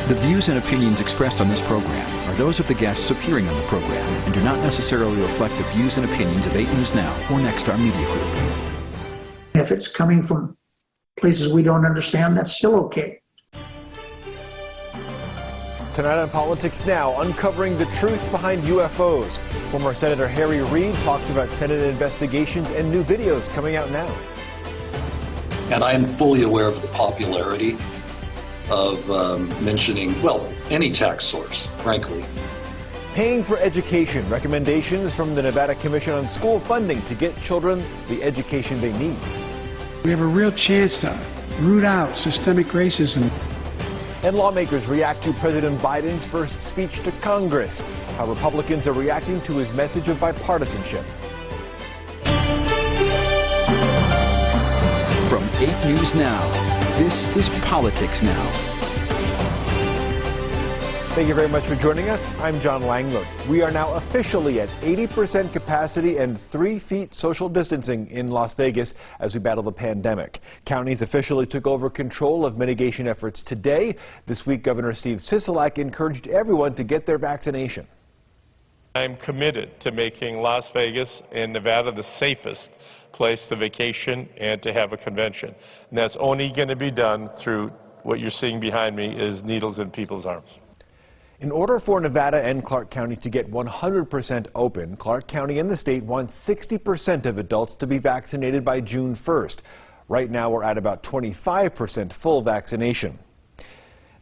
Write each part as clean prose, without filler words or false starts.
The views and opinions expressed on this program are those of the guests appearing on the program and do not necessarily reflect the views and opinions of 8 News Now or Nexstar Media Group. If it's coming from places we don't understand, that's still okay. Tonight on Politics Now, uncovering the truth behind UFOs. Former Senator Reid talks about Senate investigations and new videos coming out now. And I am fully aware of the popularity of mentioning, well, any tax source, frankly. Paying for education, recommendations from the Nevada Commission on School Funding to get children the education they need. We have a real chance to root out systemic racism. And lawmakers react to President Biden's first speech to Congress. How Republicans are reacting to his message of bipartisanship. From 8 News Now, this is Politics Now. Thank you very much for joining us. I'm John Langland. We are now officially at 80% capacity and 3 feet social distancing in Las Vegas as we battle the pandemic. Counties officially took over control of mitigation efforts today. This week, Governor Steve Sisolak encouraged everyone to get their vaccination. I'm committed to making Las Vegas and Nevada the safest place to vacation and to have a convention. And that's only going to be done through what you're seeing behind me is needles in people's arms. In order for Nevada and Clark County to get 100% open, Clark County and the state want 60% of adults to be vaccinated by June 1st. Right now, we're at about 25% full vaccination.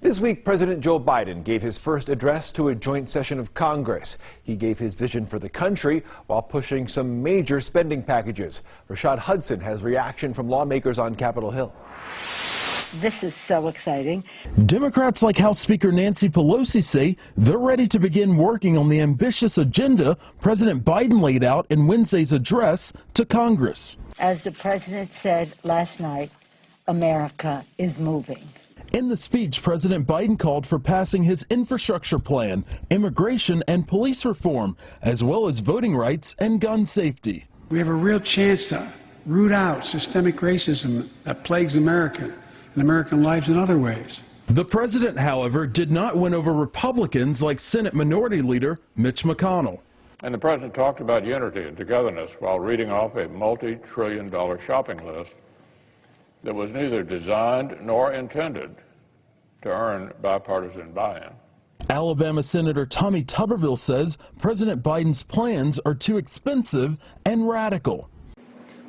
This week, President Joe Biden gave his first address to a joint session of Congress. He gave his vision for the country while pushing some major spending packages. Rashad Hudson has reaction from lawmakers on Capitol Hill. This is so exciting. Democrats like House Speaker Nancy Pelosi say they're ready to begin working on the ambitious agenda President Biden laid out in Wednesday's address to Congress. As the president said last night, America is moving. In the speech, President Biden called for passing his infrastructure plan, immigration and police reform, as well as voting rights and gun safety. We have a real chance to root out systemic racism that plagues America and American lives in other ways. The president, however, did not win over Republicans like Senate Minority Leader Mitch McConnell. And the president talked about unity and togetherness while reading off a multi-trillion-dollar shopping list that was neither designed nor intended to earn bipartisan buy-in. Alabama Senator Tommy Tuberville says President Biden's plans are too expensive and radical.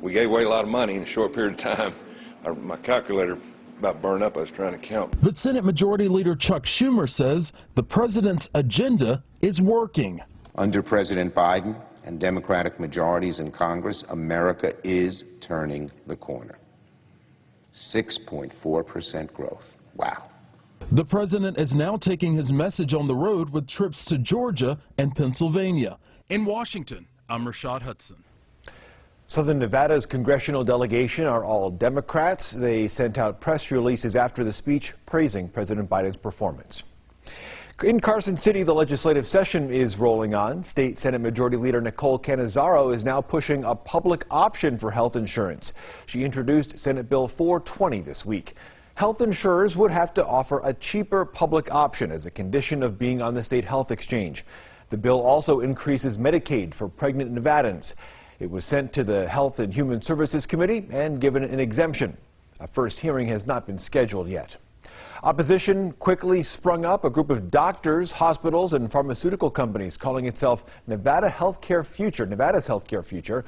We gave away a lot of money in a short period of time. My calculator about burned up. I was trying to count. But Senate Majority Leader Chuck Schumer says the president's agenda is working. Under President Biden and Democratic majorities in Congress, America is turning the corner. 6.4% growth. Wow. The president is now taking his message on the road with trips to Georgia and Pennsylvania. In Washington, I'm Rashad Hudson. Southern Nevada's congressional delegation are all Democrats. They sent out press releases after the speech praising President Biden's performance. In Carson City, the legislative session is rolling on. State Senate Majority Leader Nicole Cannizzaro is now pushing a public option for health insurance. She introduced Senate Bill 420 this week. Health insurers would have to offer a cheaper public option as a condition of being on the state health exchange. The bill also increases Medicaid for pregnant Nevadans. It was sent to the Health and Human Services Committee and given an exemption. A first hearing has not been scheduled yet. Opposition quickly sprung up. A group of doctors, hospitals, and pharmaceutical companies calling itself Nevada's Healthcare Future.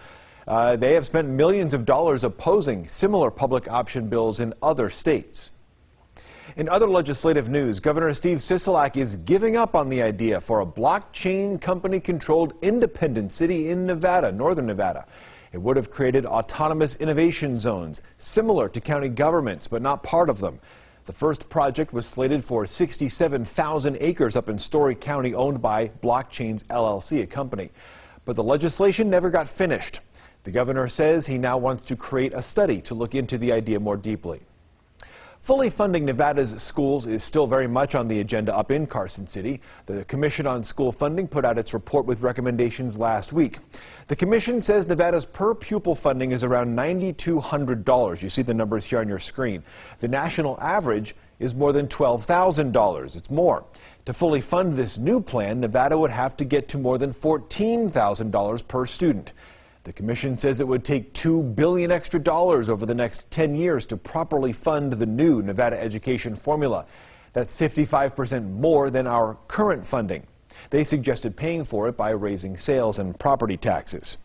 They have spent millions of dollars opposing similar public option bills in other states. In other legislative news, Governor Steve Sisolak is giving up on the idea for a blockchain company-controlled independent city in Nevada, northern Nevada. It would have created autonomous innovation zones, similar to county governments, but not part of them. The first project was slated for 67,000 acres up in Story County, owned by Blockchains LLC, a company. But the legislation never got finished. The governor says he now wants to create a study to look into the idea more deeply. Fully funding Nevada's schools is still very much on the agenda up in Carson City. The Commission on School Funding put out its report with recommendations last week. The commission says Nevada's per pupil funding is around $9,200. You see the numbers here on your screen. The national average is more than $12,000. It's more. To fully fund this new plan, Nevada would have to get to more than $14,000 per student. The commission says it would take $2 billion extra over the next 10 years to properly fund the new Nevada education formula. That's 55% more than our current funding. They suggested paying for it by raising sales and property taxes.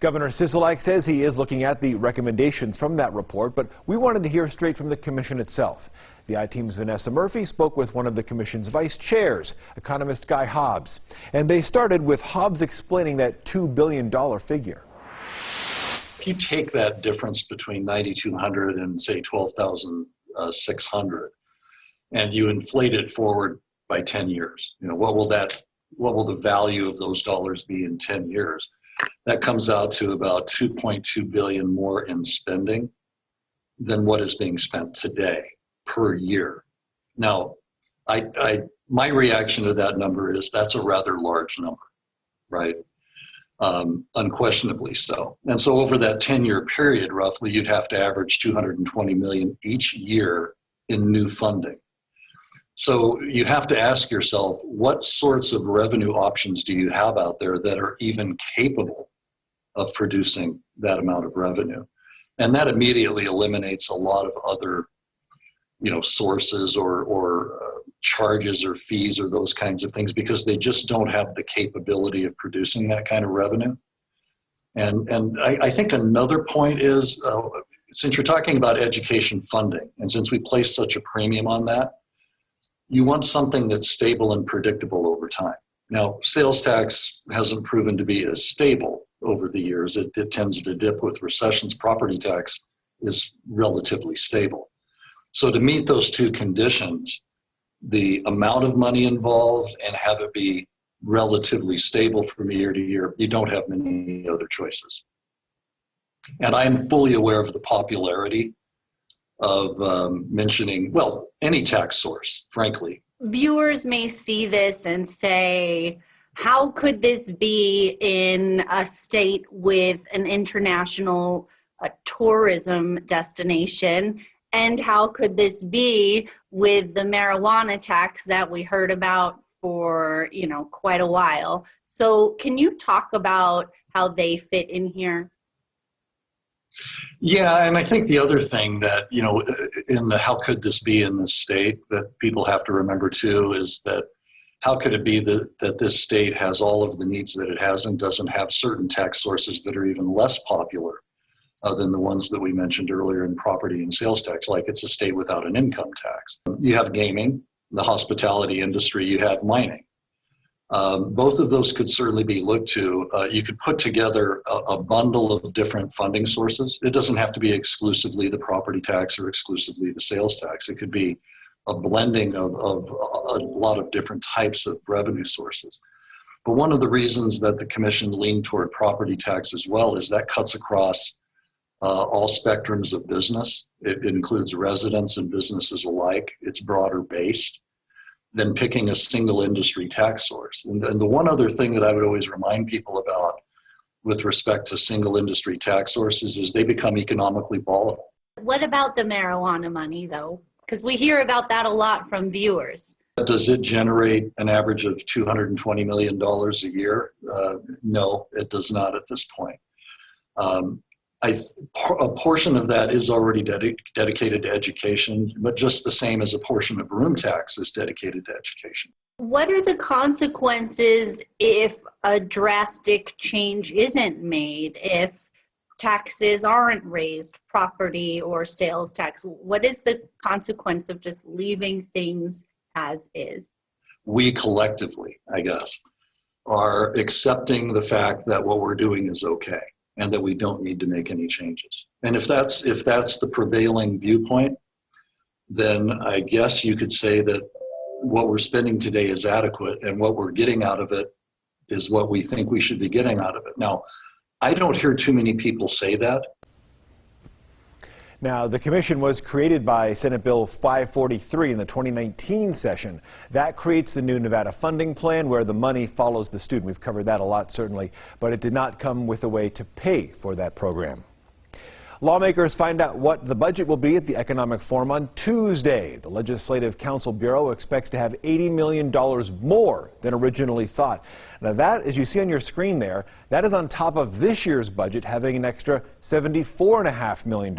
Governor Sisolak says he is looking at the recommendations from that report, but we wanted to hear straight from the commission itself. The I-Team's Vanessa Murphy spoke with one of the commission's vice chairs, economist Guy Hobbs. And they started with Hobbs explaining that $2 billion figure. If you take that difference between 9,200 and say 12,600 and you inflate it forward by 10 years, what will the value of those dollars be in 10 years? That comes out to about $2.2 billion more in spending than what is being spent today per year. Now, my reaction to that number is that's a rather large number, right? Unquestionably so. And so over that 10-year period, roughly, you'd have to average $220 million each year in new funding. So you have to ask yourself, what sorts of revenue options do you have out there that are even capable of producing that amount of revenue? And that immediately eliminates a lot of other, sources or charges or fees or those kinds of things, because they just don't have the capability of producing that kind of revenue. And I think another point is, since you're talking about education funding, and since we place such a premium on that, you want something that's stable and predictable over time. Now, sales tax hasn't proven to be as stable over the years. It tends to dip with recessions. Property tax is relatively stable. So to meet those two conditions, the amount of money involved and have it be relatively stable from year to year, you don't have many other choices. And I'm fully aware of the popularity of mentioning, well, any tax source, frankly. Viewers may see this and say, how could this be in a state with an international tourism destination? And how could this be with the marijuana tax that we heard about for, quite a while? So can you talk about how they fit in here? Yeah, and I think the other thing that, in the how could this be in this state that people have to remember too is that how could it be that this state has all of the needs that it has and doesn't have certain tax sources that are even less popular than the ones that we mentioned earlier in property and sales tax, like it's a state without an income tax. You have gaming, the hospitality industry, you have mining. Both of those could certainly be looked to. You could put together a bundle of different funding sources. It doesn't have to be exclusively the property tax or exclusively the sales tax. It could be a blending of a lot of different types of revenue sources. But one of the reasons that the commission leaned toward property tax as well is that cuts across all spectrums of business. It includes residents and businesses alike. It's broader based than picking a single industry tax source. And the one other thing that I would always remind people about with respect to single industry tax sources is they become economically volatile. What about the marijuana money, though? Because we hear about that a lot from viewers. Does it generate an average of $220 million a year? No, it does not at this point. A portion of that is already dedicated to education, but just the same as a portion of room tax is dedicated to education. What are the consequences if a drastic change isn't made, if taxes aren't raised, property or sales tax? What is the consequence of just leaving things as is? We collectively, I guess, are accepting the fact that what we're doing is okay and that we don't need to make any changes. And if that's the prevailing viewpoint, then I guess you could say that what we're spending today is adequate and what we're getting out of it is what we think we should be getting out of it. Now, I don't hear too many people say that. Now, the commission was created by Senate Bill 543 in the 2019 session. That creates the new Nevada funding plan where the money follows the student. We've covered that a lot, certainly, but it did not come with a way to pay for that program. Lawmakers find out what the budget will be at the Economic Forum on Tuesday. The Legislative Council Bureau expects to have $80 million more than originally thought. Now that, as you see on your screen there, that is on top of this year's budget having an extra $74.5 million.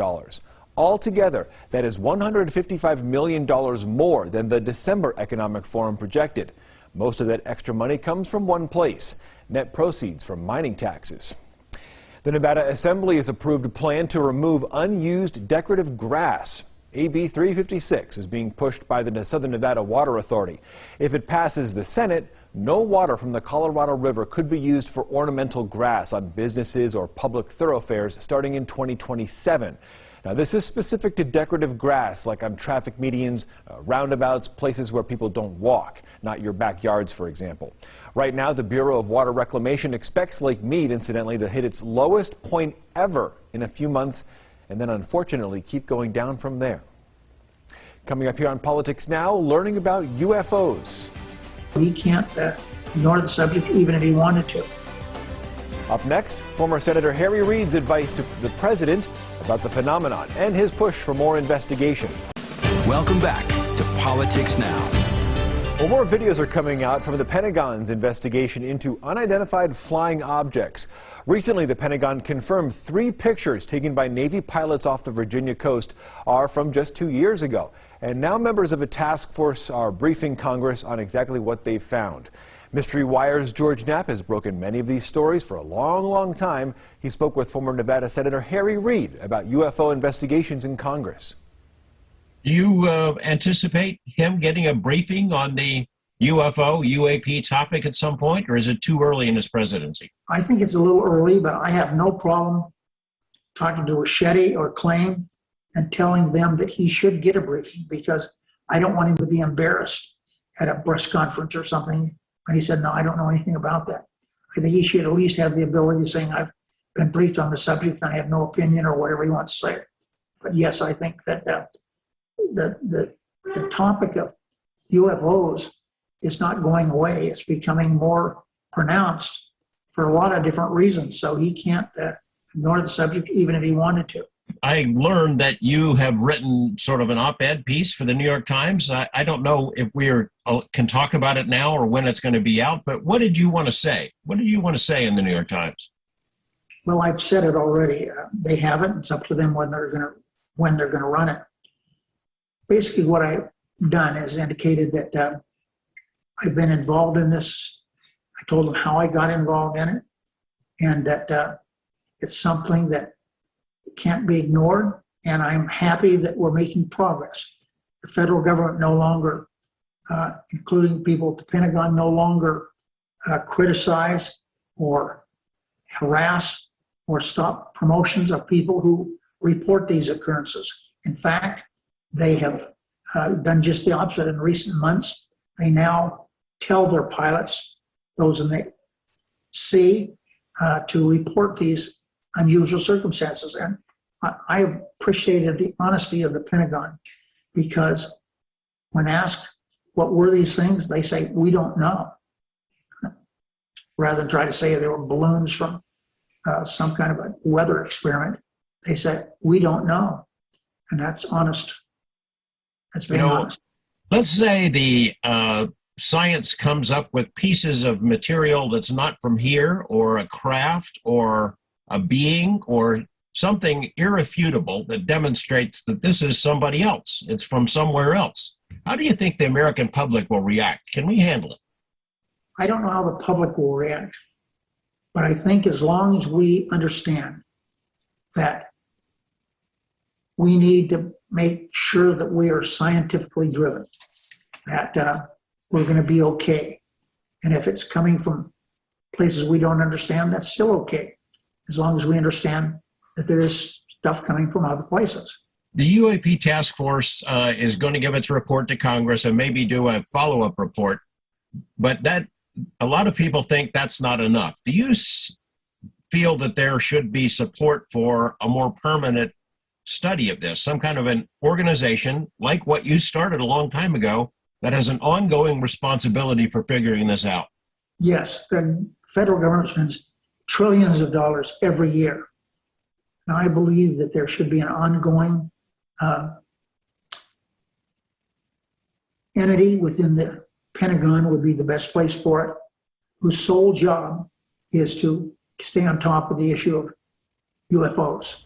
Altogether, that is $155 million more than the December Economic Forum projected. Most of that extra money comes from one place: net proceeds from mining taxes. The Nevada Assembly has approved a plan to remove unused decorative grass. AB 356 is being pushed by the Southern Nevada Water Authority. If it passes the Senate, no water from the Colorado River could be used for ornamental grass on businesses or public thoroughfares starting in 2027. Now, this is specific to decorative grass, like on traffic medians, roundabouts, places where people don't walk, not your backyards, for example. Right now, the Bureau of Water Reclamation expects Lake Mead, incidentally, to hit its lowest point ever in a few months, and then unfortunately keep going down from there. Coming up here on Politics Now, learning about UFOs. He can't ignore the subject even if he wanted to. Up next, former Senator Harry Reid's advice to the president about the phenomenon and his push for more investigation. Welcome back to Politics Now. Well, more videos are coming out from the Pentagon's investigation into unidentified flying objects. Recently, the Pentagon confirmed 3 pictures taken by Navy pilots off the Virginia coast are from just 2 years ago. And now members of a task force are briefing Congress on exactly what they found. Mystery Wire's George Knapp has broken many of these stories for a long time. He spoke with former Nevada Senator Harry Reid about UFO investigations in Congress. Do you anticipate him getting a briefing on the UAP topic at some point, or is it too early in his presidency? I think it's a little early, but I have no problem talking to Ricchetti or Klain and telling them that he should get a briefing, because I don't want him to be embarrassed at a press conference or something. And he said, no, I don't know anything about that. I think he should at least have the ability of saying, I've been briefed on the subject and I have no opinion, or whatever he wants to say. But yes, I think that the topic of UFOs is not going away. It's becoming more pronounced for a lot of different reasons. So he can't ignore the subject even if he wanted to. I learned that you have written sort of an op-ed piece for the New York Times. I don't know if we can talk about it now or when it's going to be out, but what did you want to say? What did you want to say in the New York Times? Well, I've said it already. They haven't. It's up to them when they're going to run it. Basically, what I've done is indicated that I've been involved in this. I told them how I got involved in it, and that it's something that can't be ignored, and I'm happy that we're making progress. The federal government no longer, including people at the Pentagon, no longer criticize or harass or stop promotions of people who report these occurrences. In fact, they have done just the opposite in recent months. They now tell their pilots, those in the sea, to report these unusual circumstances. And I appreciated the honesty of the Pentagon, because when asked what were these things, they say, we don't know. Rather than try to say they were balloons from some kind of a weather experiment, they said, we don't know. And that's honest. That's being honest. Let's say the science comes up with pieces of material that's not from here, or a craft, or a being, or something irrefutable that demonstrates that this is somebody else. It's from somewhere else. How do you think the American public will react? Can we handle it? I don't know how the public will react, but I think as long as we understand that we need to make sure that we are scientifically driven, that we're going to be okay. And if it's coming from places we don't understand, that's still okay, as long as we understand that there is stuff coming from other places. The UAP task force is going to give its report to Congress and maybe do a follow-up report, but that a lot of people think that's not enough. Do you feel that there should be support for a more permanent study of this, some kind of an organization like what you started a long time ago that has an ongoing responsibility for figuring this out? Yes, the federal government spends trillions of dollars every year And I believe that there should be an ongoing entity within the Pentagon would be the best place for it, whose sole job is to stay on top of the issue of UFOs.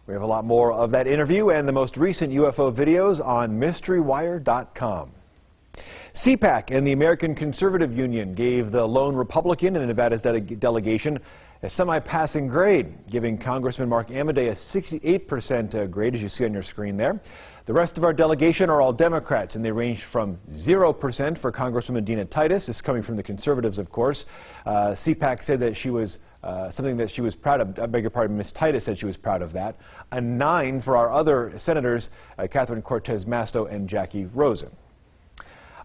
We have a lot more of that interview and the most recent UFO videos on MysteryWire.com. CPAC and the American Conservative Union gave the lone Republican in Nevada's delegation a semi-passing grade, giving Congressman Mark Amodei a 68% grade, as you see on your screen there. The rest of our delegation are all Democrats, and they ranged from 0% for Congresswoman Dina Titus. This is coming from the Conservatives, of course. CPAC said that she was something that she was proud of. I beg your pardon, Ms. Titus said she was proud of that. A 9 for our other senators, Catherine Cortez Masto and Jackie Rosen.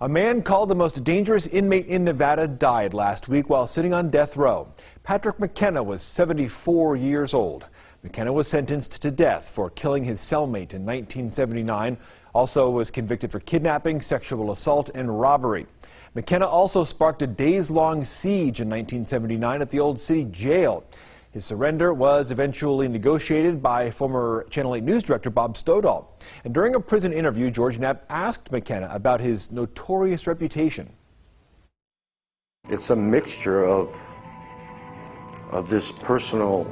A man called the most dangerous inmate in Nevada died last week while sitting on death row. Patrick McKenna was 74 years old. McKenna was sentenced to death for killing his cellmate in 1979. Also was convicted for kidnapping, sexual assault, and robbery. McKenna also sparked a days-long siege in 1979 at the Old City Jail. His surrender was eventually negotiated by former Channel 8 News director Bob Stoddall. And during a prison interview, George Knapp asked McKenna about his notorious reputation. It's a mixture of this persona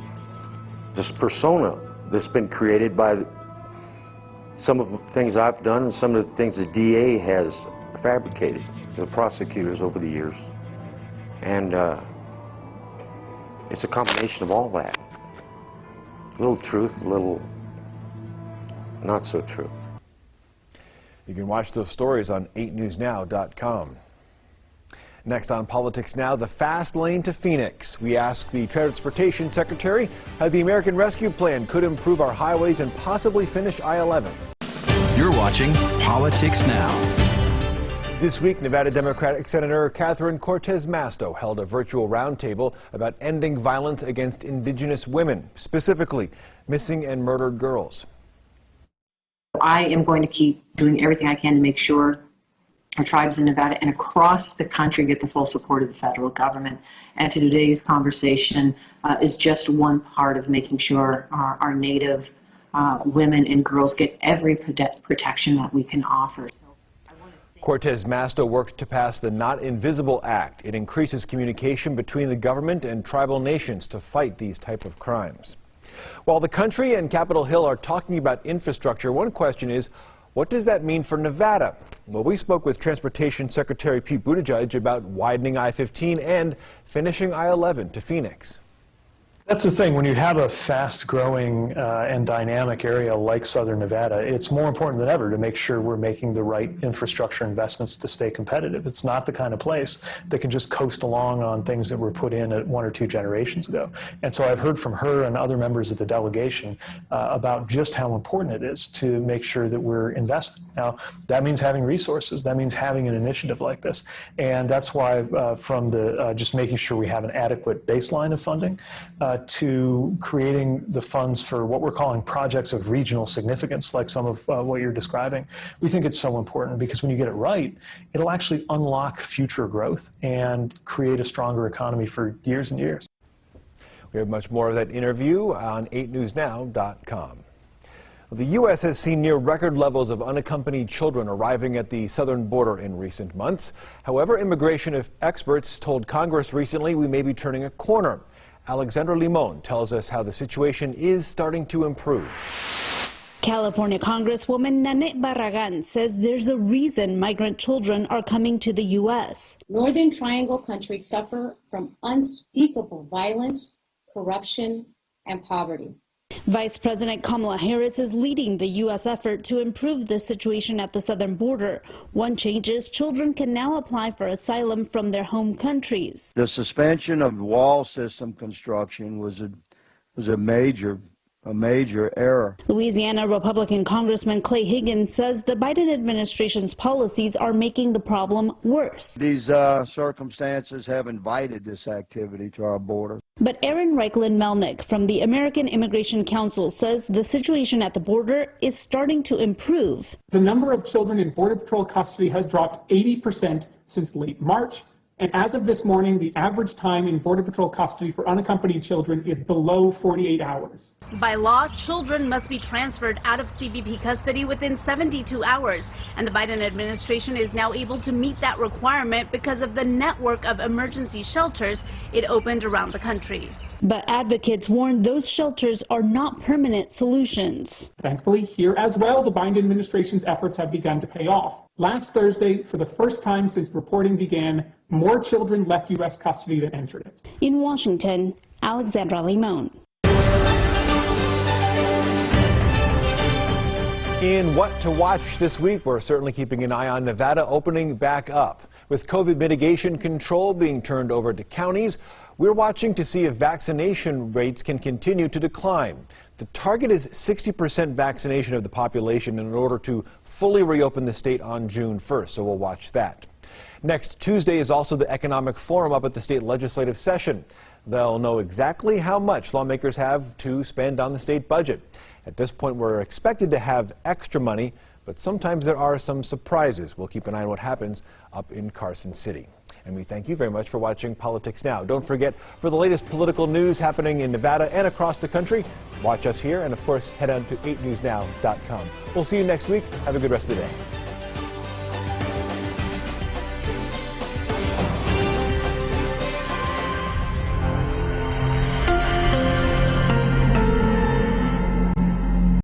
that's been created by some of the things I've done and some of the things the DA has fabricated, the prosecutors over the years. And it's a combination of all that. A little truth, a little not so true. You can watch those stories on 8newsnow.com. Next on Politics Now, the fast lane to Phoenix. We ask the Transportation Secretary how the American Rescue Plan could improve our highways and possibly finish I-11. You're watching Politics Now. This week, Nevada Democratic Senator Catherine Cortez Masto held a virtual roundtable about ending violence against indigenous women, specifically missing and murdered girls. I am going to keep doing everything I can to make sure our tribes in Nevada and across the country get the full support of the federal government. And today's conversation is just one part of making sure our Native women and girls get every protection that we can offer. Cortez Masto worked to pass the Not Invisible Act. It increases communication between the government and tribal nations to fight these type of crimes. While the country and Capitol Hill are talking about infrastructure, one question is, what does that mean for Nevada? Well, we spoke with Transportation Secretary Pete Buttigieg about widening I-15 and finishing I-11 to Phoenix. That's the thing. When you have a fast-growing and dynamic area like Southern Nevada, it's more important than ever to make sure we're making the right infrastructure investments to stay competitive. It's not the kind of place that can just coast along on things that were put in 1 or 2 generations ago. And so I've heard from her and other members of the delegation about just how important it is to make sure that we're investing. Now, that means having resources. That means having an initiative like this. And that's why from the just making sure we have an adequate baseline of funding to creating the funds for what we're calling projects of regional significance, like some of what you're describing. We think it's so important because when you get it right, it'll actually unlock future growth and create a stronger economy for years and years. We have much more of that interview on 8newsnow.com. The U.S. has seen near record levels of unaccompanied children arriving at the southern border in recent months. However, immigration experts told Congress recently we may be turning a corner. Alexandra Limon tells us how the situation is starting to improve. California Congresswoman Nanette Barragan says there's a reason migrant children are coming to the U.S. Northern Triangle countries suffer from unspeakable violence, corruption, and poverty. Vice President Kamala Harris is leading the U.S. effort to improve the situation at the southern border. One change is children can now apply for asylum from their home countries. The suspension of wall system construction was a major error. Louisiana Republican Congressman Clay Higgins says the Biden administration's policies are making the problem worse. These circumstances have invited this activity to our border. But Aaron Reichlin-Melnick from the American Immigration Council says the situation at the border is starting to improve. The number of children in Border Patrol custody has dropped 80% since late March, And as of this morning, the average time in Border Patrol custody for unaccompanied children is below 48 hours. By law, children must be transferred out of CBP custody within 72 hours. And the Biden administration is now able to meet that requirement because of the network of emergency shelters it opened around the country. But advocates warn those shelters are not permanent solutions. Thankfully, here as well, the Biden administration's efforts have begun to pay off. Last Thursday, for the first time since reporting began, more children left U.S. custody than entered it. In Washington, Alexandra Limon. In What to Watch this week, we're certainly keeping an eye on Nevada opening back up. With COVID mitigation control being turned over to counties, we're watching to see if vaccination rates can continue to decline. The target is 60% vaccination of the population in order to fully reopen the state on June 1st, so we'll watch that. Next Tuesday is also the Economic Forum up at the state legislative session. They'll know exactly how much lawmakers have to spend on the state budget. At this point, we're expected to have extra money, but sometimes there are some surprises. We'll keep an eye on what happens up in Carson City. And we thank you very much for watching Politics Now. Don't forget, for the latest political news happening in Nevada and across the country, watch us here, and of course, head on to 8newsnow.com. We'll see you next week. Have a good rest of the day.